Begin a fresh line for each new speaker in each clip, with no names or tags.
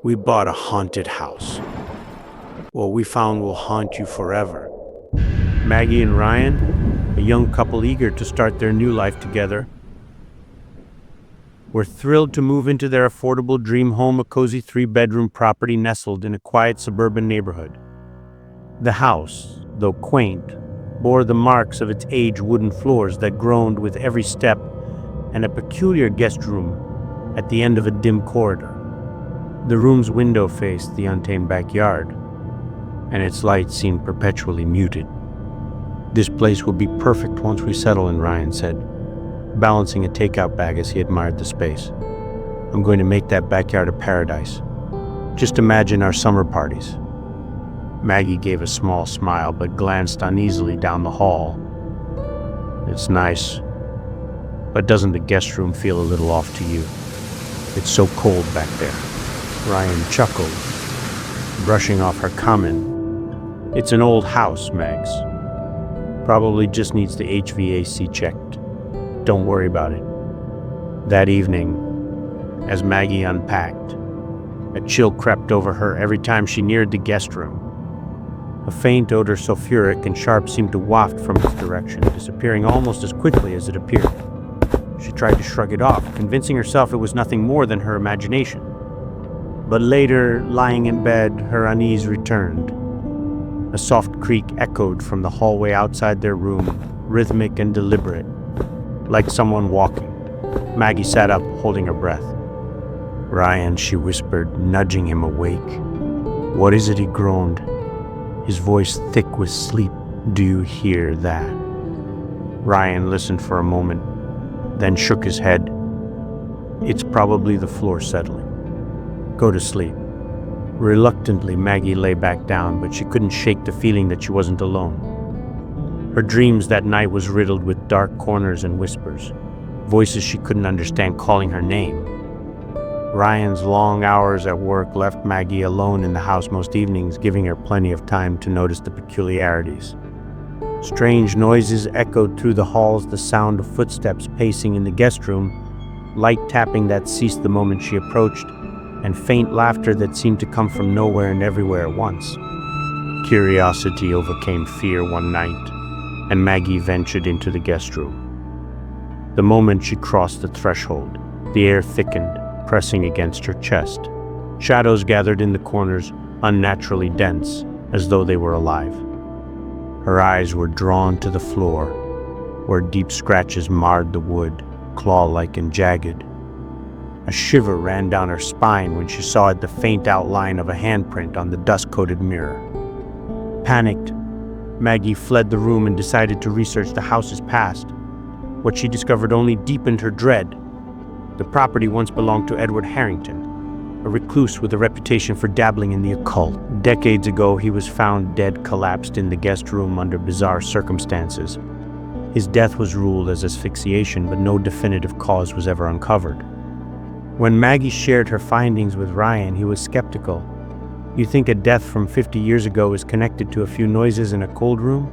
We bought a haunted house. What we found will haunt you forever. Maggie and Ryan, a young couple eager to start their new life together, were thrilled to move into their affordable dream home, a cozy 3-bedroom property nestled in a quiet suburban neighborhood. The house, though quaint, bore the marks of its aged wooden floors that groaned with every step, and a peculiar guest room at the end of a dim corridor. The room's window faced the untamed backyard, and its light seemed perpetually muted. "This place will be perfect once we settle in," Ryan said, balancing a takeout bag as he admired the space. "I'm going to make that backyard a paradise. Just imagine our summer parties." Maggie gave a small smile but glanced uneasily down the hall. "It's nice, but doesn't the guest room feel a little off to you? It's so cold back there." Ryan chuckled, brushing off her comment. "It's an old house, Mags. Probably just needs the HVAC checked. Don't worry about it." That evening, as Maggie unpacked, a chill crept over her every time she neared the guest room. A faint odor, sulfuric and sharp, seemed to waft from its direction, disappearing almost as quickly as it appeared. She tried to shrug it off, convincing herself it was nothing more than her imagination. But later, lying in bed, her unease returned. A soft creak echoed from the hallway outside their room, rhythmic and deliberate, like someone walking. Maggie sat up, holding her breath. "Ryan," she whispered, nudging him awake. "What is it?" he groaned, his voice thick with sleep. "Do you hear that?" Ryan listened for a moment, then shook his head. "It's probably the floor settling. Go to sleep." Reluctantly, Maggie lay back down, but she couldn't shake the feeling that she wasn't alone. Her dreams that night was riddled with dark corners and whispers, voices she couldn't understand calling her name. Ryan's long hours at work left Maggie alone in the house most evenings, giving her plenty of time to notice the peculiarities. Strange noises echoed through the halls, the sound of footsteps pacing in the guest room, light tapping that ceased the moment she approached, and faint laughter that seemed to come from nowhere and everywhere at once. Curiosity overcame fear one night, and Maggie ventured into the guest room. The moment she crossed the threshold, the air thickened, pressing against her chest. Shadows gathered in the corners, unnaturally dense, as though they were alive. Her eyes were drawn to the floor, where deep scratches marred the wood, claw-like and jagged. A shiver ran down her spine when she saw the faint outline of a handprint on the dust-coated mirror. Panicked, Maggie fled the room and decided to research the house's past. What she discovered only deepened her dread. The property once belonged to Edward Harrington, a recluse with a reputation for dabbling in the occult. Decades ago, he was found dead, collapsed in the guest room under bizarre circumstances. His death was ruled as asphyxiation, but no definitive cause was ever uncovered. When Maggie shared her findings with Ryan, he was skeptical. "You think a death from 50 years ago is connected to a few noises in a cold room?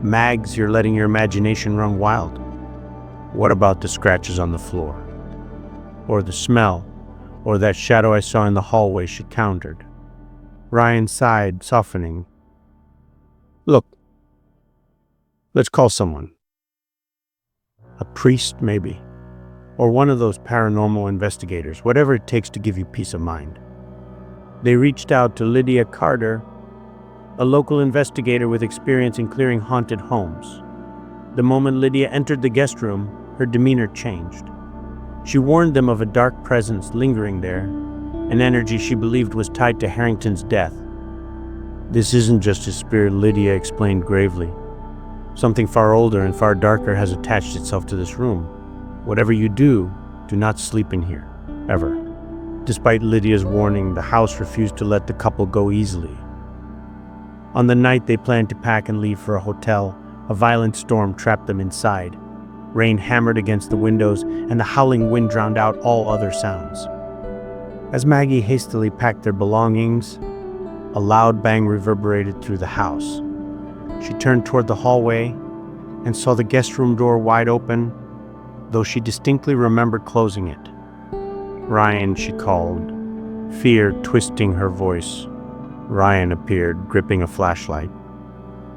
Mags, you're letting your imagination run wild." "What about the scratches on the floor? Or the smell? Or that shadow I saw in the hallway?" she countered. Ryan sighed, softening. "Look, let's call someone. A priest, maybe. Or one of those paranormal investigators, whatever it takes to give you peace of mind." They reached out to Lydia Carter, a local investigator with experience in clearing haunted homes. The moment Lydia entered the guest room, her demeanor changed. She warned them of a dark presence lingering there, an energy she believed was tied to Harrington's death. "This isn't just his spirit," Lydia explained gravely. "Something far older and far darker has attached itself to this room. Whatever you do not sleep in here, ever." Despite Lydia's warning, the house refused to let the couple go easily. On the night they planned to pack and leave for a hotel, a violent storm trapped them inside. Rain hammered against the windows, and the howling wind drowned out all other sounds. As Maggie hastily packed their belongings, a loud bang reverberated through the house. She turned toward the hallway and saw the guest room door wide open, though she distinctly remembered closing it. "Ryan," she called, fear twisting her voice. Ryan appeared, gripping a flashlight.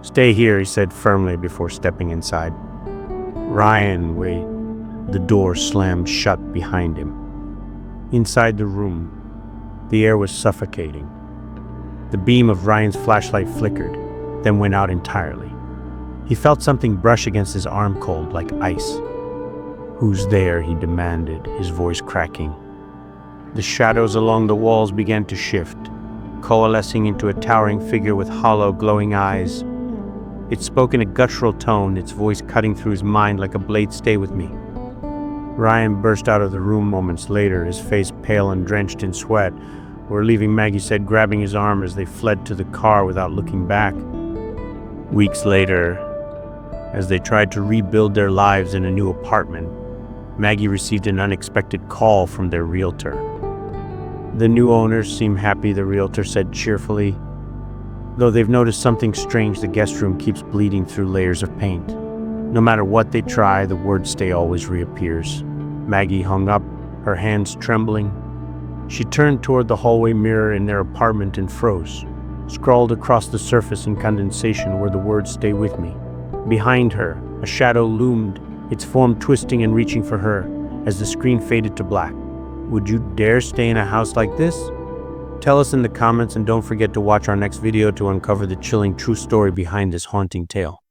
"Stay here," he said firmly before stepping inside. "Ryan, wait." The door slammed shut behind him. Inside the room, the air was suffocating. The beam of Ryan's flashlight flickered, then went out entirely. He felt something brush against his arm, cold like ice. "Who's there?" he demanded, his voice cracking. The shadows along the walls began to shift, coalescing into a towering figure with hollow, glowing eyes. It spoke in a guttural tone, its voice cutting through his mind like a blade. "Stay with me." Ryan burst out of the room moments later, his face pale and drenched in sweat. "We're leaving," Maggie said, grabbing his arm as they fled to the car without looking back. Weeks later, as they tried to rebuild their lives in a new apartment, Maggie received an unexpected call from their realtor. "The new owners seem happy," the realtor said cheerfully. "Though they've noticed something strange, the guest room keeps bleeding through layers of paint. No matter what they try, the word stay always reappears." Maggie hung up, her hands trembling. She turned toward the hallway mirror in their apartment and froze. Scrawled across the surface in condensation were the words "Stay with me." Behind her, a shadow loomed, its form twisting and reaching for her as the screen faded to black. Would you dare stay in a house like this? Tell us in the comments, and don't forget to watch our next video to uncover the chilling true story behind this haunting tale.